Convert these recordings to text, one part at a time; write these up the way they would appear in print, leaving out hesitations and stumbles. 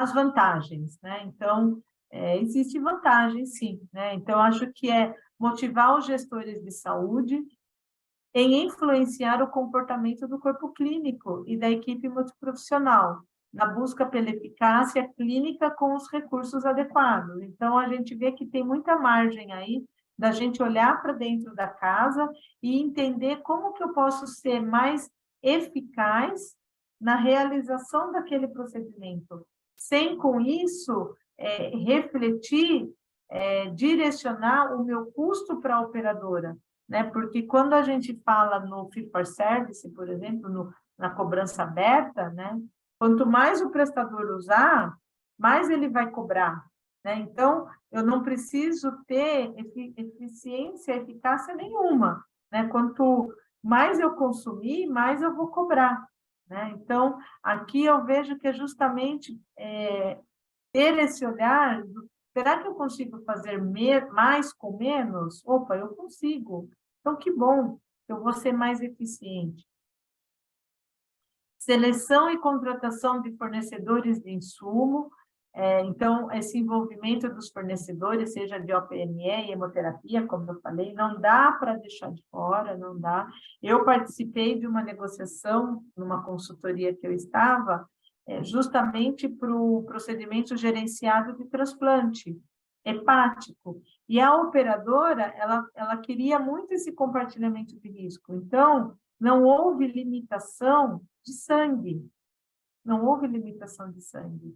as vantagens, né? Então, existe vantagem, sim, né? Então, acho que é motivar os gestores de saúde em influenciar o comportamento do corpo clínico e da equipe multiprofissional, na busca pela eficácia clínica com os recursos adequados. Então, a gente vê que tem muita margem aí da gente olhar para dentro da casa e entender como que eu posso ser mais eficaz na realização daquele procedimento, sem, com isso, refletir, direcionar o meu custo para a operadora, né? Porque quando a gente fala no fee for service, por exemplo, na cobrança aberta, né? Quanto mais o prestador usar, mais ele vai cobrar, né? Então, eu não preciso ter eficiência, eficácia nenhuma, né? Quanto mais eu consumir, mais eu vou cobrar, né? Então, aqui eu vejo que é justamente ter esse olhar, será que eu consigo fazer mais com menos? Opa, eu consigo. Então, que bom, eu vou ser mais eficiente. Seleção e contratação de fornecedores de insumo. Então, esse envolvimento dos fornecedores, seja de OPME e hemoterapia, como eu falei, não dá para deixar de fora, não dá. Eu participei de uma negociação numa consultoria que eu estava, justamente para o procedimento gerenciado de transplante hepático. E a operadora, ela queria muito esse compartilhamento de risco. Então, não houve limitação de sangue. Não houve limitação de sangue.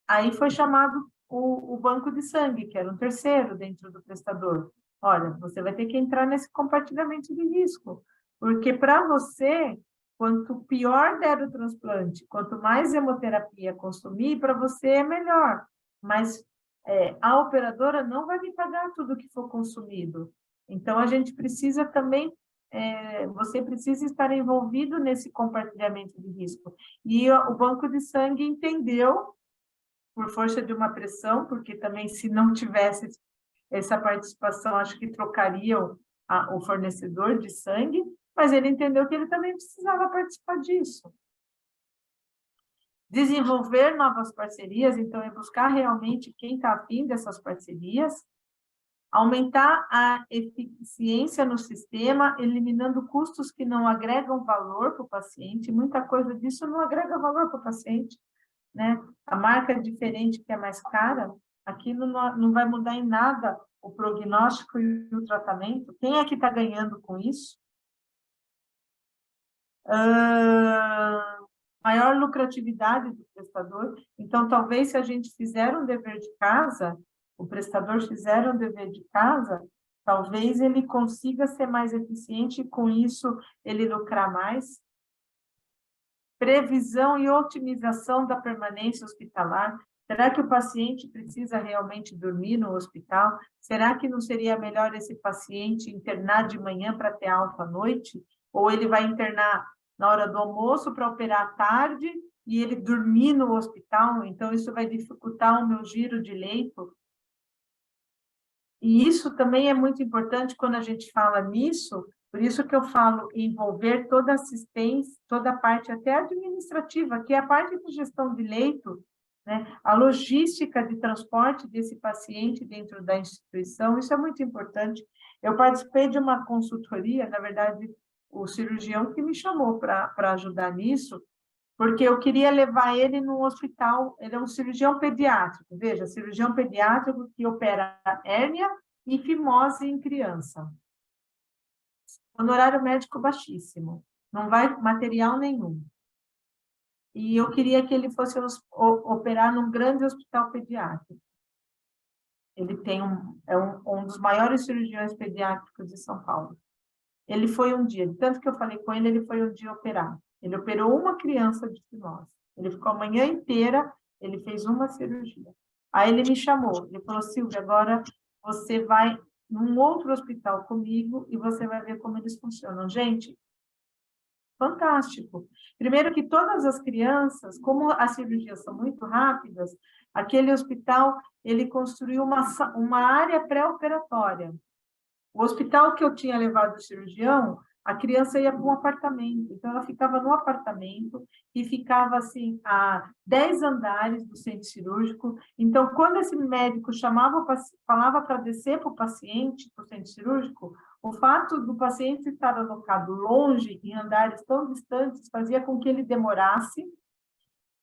Aí foi chamado o banco de sangue, que era um terceiro dentro do prestador. Olha, você vai ter que entrar nesse compartilhamento de risco, porque para você, quanto pior der o transplante, quanto mais hemoterapia consumir, para você é melhor. Mas a operadora não vai me pagar tudo que for consumido. Então, a gente precisa também, você precisa estar envolvido nesse compartilhamento de risco. E o banco de sangue entendeu, por força de uma pressão, porque também, se não tivesse essa participação, acho que trocariam o fornecedor de sangue, mas ele entendeu que ele também precisava participar disso. Desenvolver novas parcerias, então, é buscar realmente quem está afim dessas parcerias, aumentar a eficiência no sistema, eliminando custos que não agregam valor para o paciente, muita coisa disso não agrega valor para o paciente, né? A marca é diferente, que é mais cara, aquilo não vai mudar em nada o prognóstico e o tratamento. Quem é que está ganhando com isso? Maior lucratividade do prestador. Então, talvez, se a gente fizer um dever de casa, o prestador fizer um dever de casa, talvez ele consiga ser mais eficiente e, com isso, ele lucrar mais. Previsão e otimização da permanência hospitalar. Será que o paciente precisa realmente dormir no hospital? Será que não seria melhor esse paciente internar de manhã para ter alta à noite? Ou ele vai internar na hora do almoço para operar à tarde e ele dormir no hospital? Então, isso vai dificultar o meu giro de leito. E isso também é muito importante quando a gente fala nisso, por isso que eu falo envolver toda a assistência, toda a parte até administrativa, que é a parte de gestão de leito, né? A logística de transporte desse paciente dentro da instituição, isso é muito importante. Eu participei de uma consultoria, na verdade, o cirurgião que me chamou para ajudar nisso, porque eu queria levar ele no hospital, ele é um cirurgião pediátrico, veja, cirurgião pediátrico que opera hérnia e fimose em criança. Honorário médico baixíssimo, não vai material nenhum. E eu queria que ele fosse operar num grande hospital pediátrico. Ele tem um dos maiores cirurgiões pediátricos de São Paulo. Ele foi um dia, tanto que eu falei com ele foi um dia operar. Ele operou uma criança de fimose. Ele ficou a manhã inteira, ele fez uma cirurgia. Aí ele me chamou, ele falou, Silvia, agora você vai num outro hospital comigo e você vai ver como eles funcionam. Gente, fantástico. Primeiro que todas as crianças, como as cirurgias são muito rápidas, aquele hospital, ele construiu uma área pré-operatória. O hospital que eu tinha levado o cirurgião, a criança ia para um apartamento, então ela ficava no apartamento e ficava assim a 10 andares do centro cirúrgico. Então, quando esse médico falava para descer para o paciente, para o centro cirúrgico, o fato do paciente estar alocado longe, em andares tão distantes, fazia com que ele demorasse.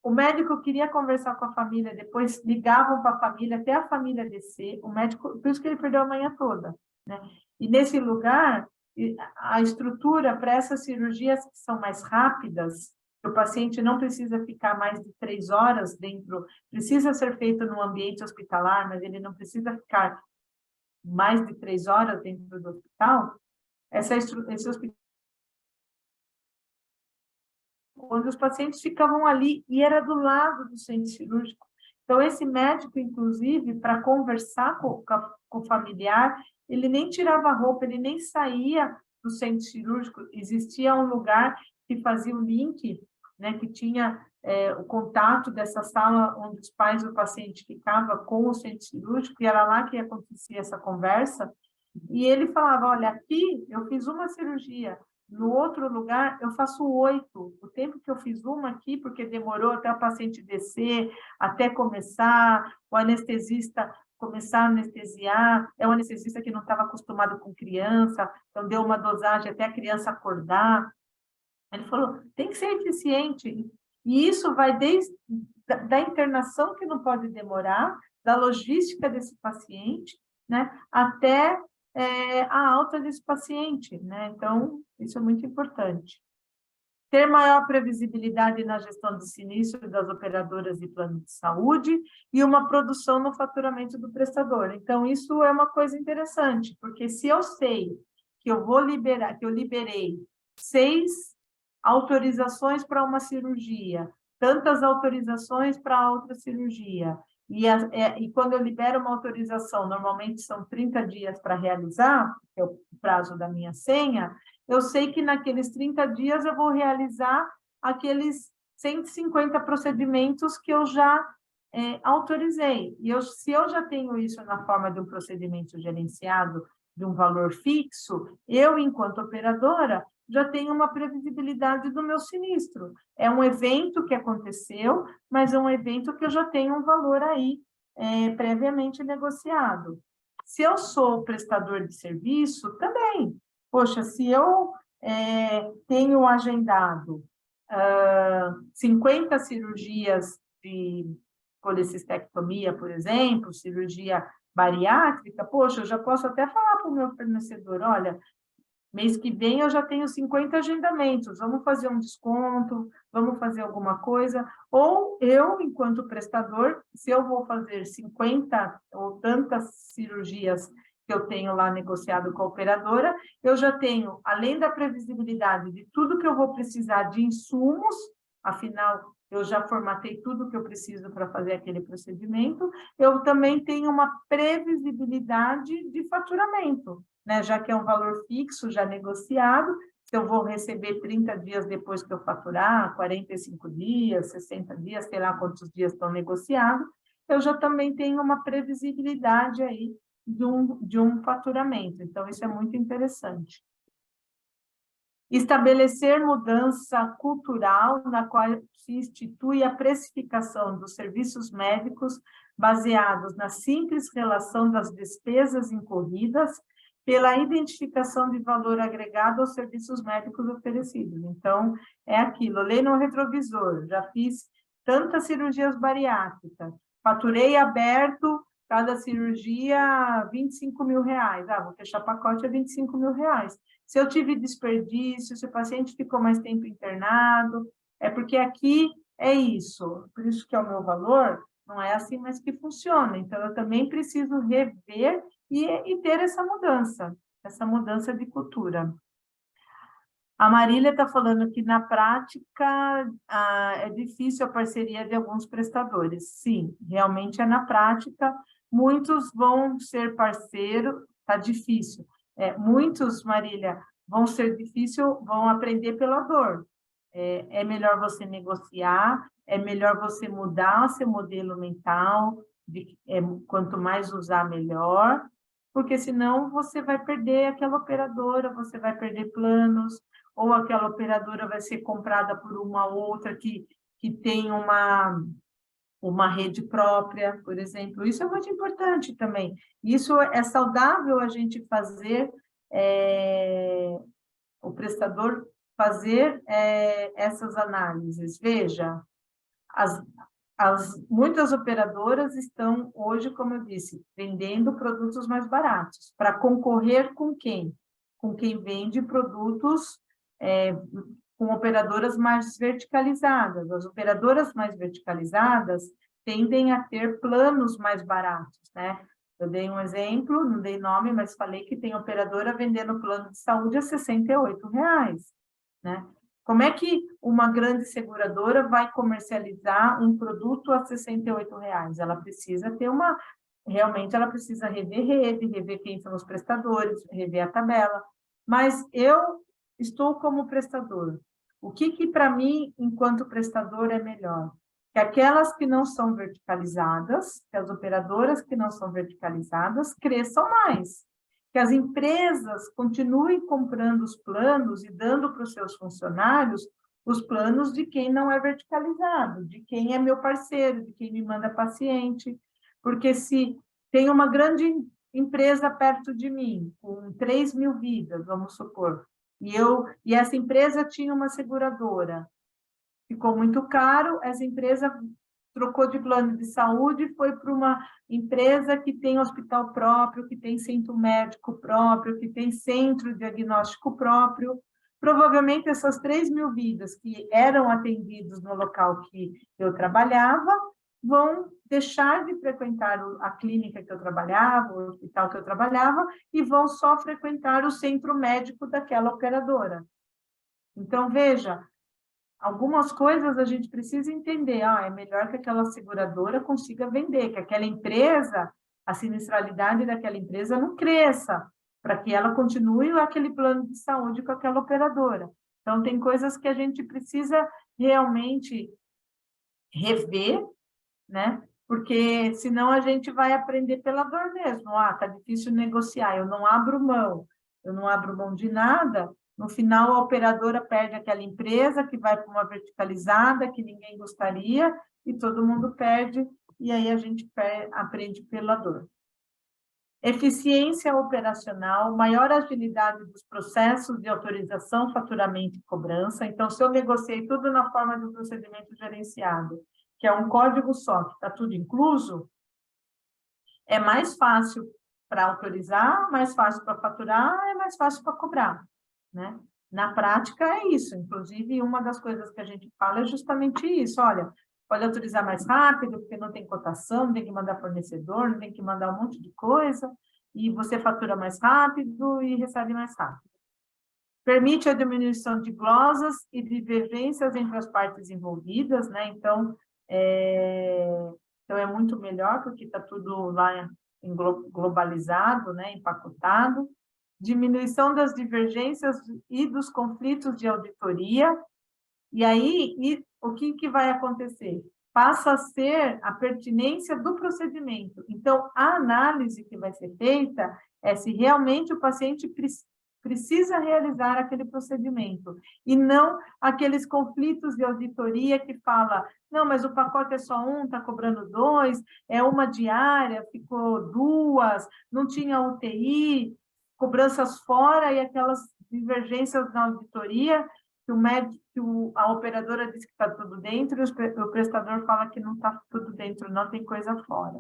O médico queria conversar com a família, depois ligavam para a família, até a família descer. O médico, por isso que ele perdeu a manhã toda, né? E nesse lugar, a estrutura para essas cirurgias que são mais rápidas, que o paciente não precisa ficar mais de 3 horas dentro, precisa ser feito no ambiente hospitalar, mas ele não precisa ficar mais de 3 horas dentro do hospital. Esse hospital, onde os pacientes ficavam ali, e era do lado do centro cirúrgico. Então, esse médico, inclusive, para conversar com o familiar, ele nem tirava a roupa, ele nem saía do centro cirúrgico. Existia um lugar que fazia o link, né, que tinha o contato dessa sala onde os pais do paciente ficavam com o centro cirúrgico, e era lá que acontecia essa conversa. E ele falava, olha, aqui eu fiz uma cirurgia, no outro lugar, eu faço 8. O tempo que eu fiz uma aqui, porque demorou até o paciente descer, até começar, o anestesista começar a anestesiar, é um anestesista que não estava acostumado com criança, então deu uma dosagem até a criança acordar. Ele falou, tem que ser eficiente. E isso vai desde da internação, que não pode demorar, da logística desse paciente, né, até a alta desse paciente, né? Então, isso é muito importante. Ter maior previsibilidade na gestão do sinistro das operadoras de plano de saúde e uma produção no faturamento do prestador. Então, isso é uma coisa interessante, porque se eu sei que eu vou liberar, que eu liberei 6 autorizações para uma cirurgia, tantas autorizações para outra cirurgia, e quando eu libero uma autorização, normalmente são 30 dias para realizar, que é o prazo da minha senha, eu sei que naqueles 30 dias eu vou realizar aqueles 150 procedimentos que eu já autorizei. E se eu já tenho isso na forma de um procedimento gerenciado, de um valor fixo, eu, enquanto operadora, já tenho uma previsibilidade do meu sinistro. É um evento que aconteceu, mas é um evento que eu já tenho um valor aí previamente negociado. Se eu sou prestador de serviço, também. Poxa, se eu tenho agendado 50 cirurgias de colecistectomia, por exemplo, cirurgia bariátrica, poxa, eu já posso até falar para o meu fornecedor, olha, mês que vem eu já tenho 50 agendamentos, vamos fazer um desconto, vamos fazer alguma coisa. Ou eu, enquanto prestador, se eu vou fazer 50 ou tantas cirurgias que eu tenho lá negociado com a operadora, eu já tenho, além da previsibilidade de tudo que eu vou precisar de insumos, afinal, eu já formatei tudo que eu preciso para fazer aquele procedimento, eu também tenho uma previsibilidade de faturamento, né? Já que é um valor fixo, já negociado, se eu vou receber 30 dias depois que eu faturar, 45 dias, 60 dias, sei lá quantos dias estão negociados, eu já também tenho uma previsibilidade aí de um faturamento. Então, isso é muito interessante. Estabelecer mudança cultural na qual se institui a precificação dos serviços médicos baseados na simples relação das despesas incorridas pela identificação de valor agregado aos serviços médicos oferecidos. Então, é aquilo, olhei no retrovisor, já fiz tantas cirurgias bariátricas, faturei aberto cada cirurgia R$ 25.000. Vou fechar pacote a R$ 25.000. Se eu tive desperdício, se o paciente ficou mais tempo internado, é porque aqui é isso. Por isso que é o meu valor, não é assim, mas que funciona. Então, eu também preciso rever e ter essa mudança de cultura. A Marília está falando que, na prática, é difícil a parceria de alguns prestadores. Sim, realmente é na prática. Muitos vão ser parceiros, está difícil. Muitos, Marília, vão ser difícil, vão aprender pela dor. É melhor você negociar, é melhor você mudar seu modelo mental, quanto mais usar, melhor. porque senão você vai perder aquela operadora, você vai perder planos, ou aquela operadora vai ser comprada por uma outra que tem uma rede própria, por exemplo. Isso é muito importante também. Isso é saudável a gente fazer, o prestador fazer essas análises. Veja, muitas operadoras estão hoje, como eu disse, vendendo produtos mais baratos, para concorrer com quem? Com quem vende produtos com operadoras mais verticalizadas. As operadoras mais verticalizadas tendem a ter planos mais baratos, né? Eu dei um exemplo, não dei nome, mas falei que tem operadora vendendo plano de saúde a R$ 68, né? Como é que uma grande seguradora vai comercializar um produto a R$ 68? Ela precisa ter realmente ela precisa rever rede, rever quem são os prestadores, rever a tabela. Mas eu estou como prestador. O que para mim, enquanto prestador, é melhor? Que aquelas que não são verticalizadas, que as operadoras que não são verticalizadas, cresçam mais. Que as empresas continuem comprando os planos e dando para os seus funcionários os planos de quem não é verticalizado, de quem é meu parceiro, de quem me manda paciente. Porque se tem uma grande empresa perto de mim, com 3.000 vidas, vamos supor, e essa empresa tinha uma seguradora, ficou muito caro, essa empresa trocou de plano de saúde e foi para uma empresa que tem hospital próprio, que tem centro médico próprio, que tem centro diagnóstico próprio. Provavelmente essas 3.000 vidas que eram atendidos no local que eu trabalhava vão deixar de frequentar a clínica que eu trabalhava, o hospital que eu trabalhava, e vão só frequentar o centro médico daquela operadora. Então, veja, algumas coisas a gente precisa entender. É melhor que aquela seguradora consiga vender, que aquela empresa, a sinistralidade daquela empresa não cresça, para que ela continue aquele plano de saúde com aquela operadora. Então, tem coisas que a gente precisa realmente rever, né? Porque senão a gente vai aprender pela dor mesmo. Tá difícil negociar, eu não abro mão de nada. No final, a operadora perde aquela empresa que vai para uma verticalizada que ninguém gostaria e todo mundo perde, e aí a gente aprende pela dor. Eficiência operacional, maior agilidade dos processos de autorização, faturamento e cobrança. Então, se eu negociei tudo na forma do procedimento gerenciado, que é um código só, que está tudo incluso, é mais fácil para autorizar, mais fácil para faturar, é mais fácil para cobrar, né? Na prática é isso, inclusive uma das coisas que a gente fala é justamente isso, olha, pode autorizar mais rápido, porque não tem cotação, não tem que mandar fornecedor, não tem que mandar um monte de coisa, e você fatura mais rápido e recebe mais rápido. Permite a diminuição de glosas e divergências entre as partes envolvidas, né? Então é muito melhor, porque está tudo lá globalizado, né? Empacotado. Diminuição das divergências e dos conflitos de auditoria. E aí, o que vai acontecer? Passa a ser a pertinência do procedimento. Então, a análise que vai ser feita é se realmente o paciente precisa realizar aquele procedimento, e não aqueles conflitos de auditoria que fala, não, mas o pacote é só um, está cobrando 2, é uma diária, ficou 2, não tinha UTI, cobranças fora e aquelas divergências na auditoria, que o médico, a operadora diz que está tudo dentro, e o prestador fala que não está tudo dentro, não tem coisa fora.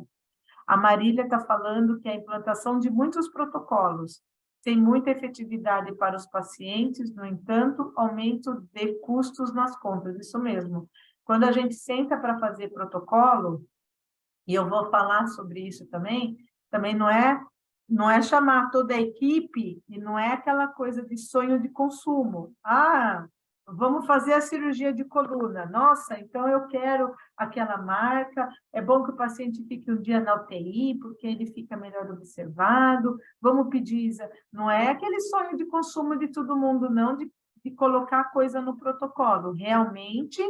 A Marília está falando que a implantação de muitos protocolos tem muita efetividade para os pacientes, no entanto, aumento de custos nas contas, isso mesmo. Quando a gente senta para fazer protocolo, e eu vou falar sobre isso também não é chamar toda a equipe, e não é aquela coisa de sonho de consumo. Vamos fazer a cirurgia de coluna. Nossa, então eu quero aquela marca. É bom que o paciente fique um dia na UTI, porque ele fica melhor observado. Vamos pedir... Não é aquele sonho de consumo de todo mundo, não, de colocar coisa no protocolo. Realmente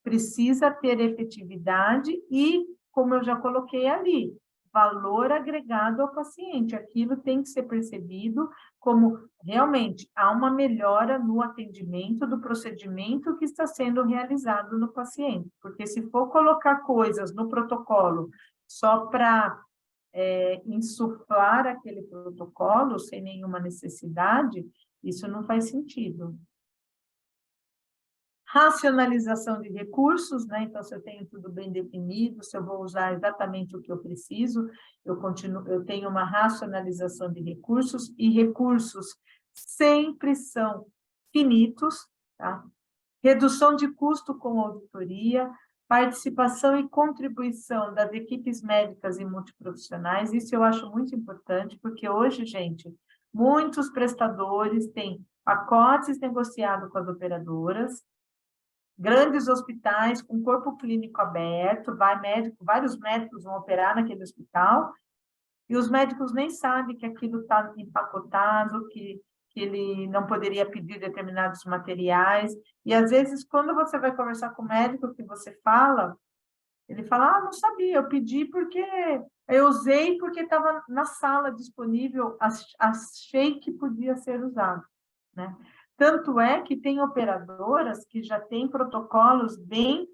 precisa ter efetividade e, como eu já coloquei ali, valor agregado ao paciente. Aquilo tem que ser percebido como realmente há uma melhora no atendimento do procedimento que está sendo realizado no paciente. Porque se for colocar coisas no protocolo só para insuflar aquele protocolo sem nenhuma necessidade, isso não faz sentido. Racionalização de recursos, né? Então, se eu tenho tudo bem definido, se eu vou usar exatamente o que eu preciso, eu tenho uma racionalização de recursos, e recursos sempre são finitos, tá? Redução de custo com auditoria, participação e contribuição das equipes médicas e multiprofissionais, isso eu acho muito importante, porque hoje, gente, muitos prestadores têm pacotes negociados com as operadoras, grandes hospitais com corpo clínico aberto, vários médicos vão operar naquele hospital, e os médicos nem sabem que aquilo está empacotado, que ele não poderia pedir determinados materiais, e às vezes, quando você vai conversar com o médico, que você fala, ele fala, não sabia, eu pedi porque, eu usei porque estava na sala disponível, achei que podia ser usado, né? Tanto é que tem operadoras que já têm protocolos bem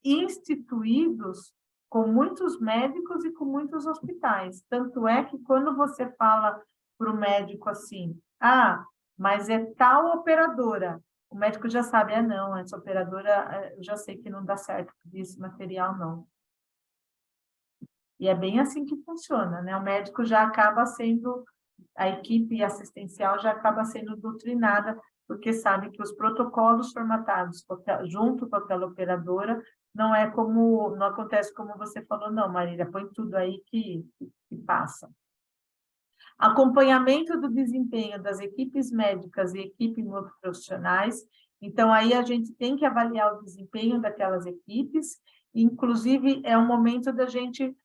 instituídos com muitos médicos e com muitos hospitais. Tanto é que quando você fala para o médico assim, mas é tal operadora, o médico já sabe, não, essa operadora, eu já sei que não dá certo esse material, não. E é bem assim que funciona, né? O médico já acaba sendo, a equipe assistencial já acaba sendo doutrinada, porque sabe que os protocolos formatados junto com aquela operadora não acontece como você falou, não, Marília, põe tudo aí que passa. Acompanhamento do desempenho das equipes médicas e equipes multiprofissionais. Então, aí a gente tem que avaliar o desempenho daquelas equipes, inclusive é um momento da gente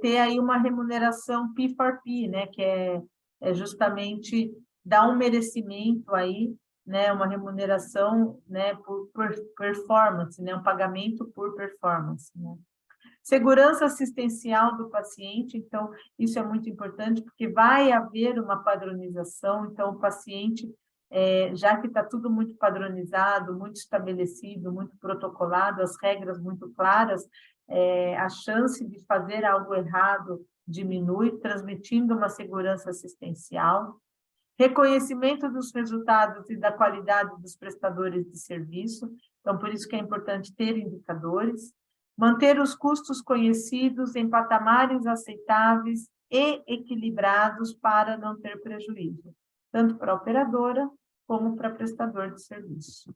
ter aí uma remuneração P4P, né, que é justamente dar um merecimento aí, né, uma remuneração, né, por performance, né, um pagamento por performance, né. Segurança assistencial do paciente, então, isso é muito importante, porque vai haver uma padronização, então, o paciente, já que está tudo muito padronizado, muito estabelecido, muito protocolado, as regras muito claras, a chance de fazer algo errado diminui, transmitindo uma segurança assistencial. Reconhecimento dos resultados e da qualidade dos prestadores de serviço, então, por isso que é importante ter indicadores. Manter os custos conhecidos em patamares aceitáveis e equilibrados para não ter prejuízo, tanto para a operadora como para o prestador de serviço.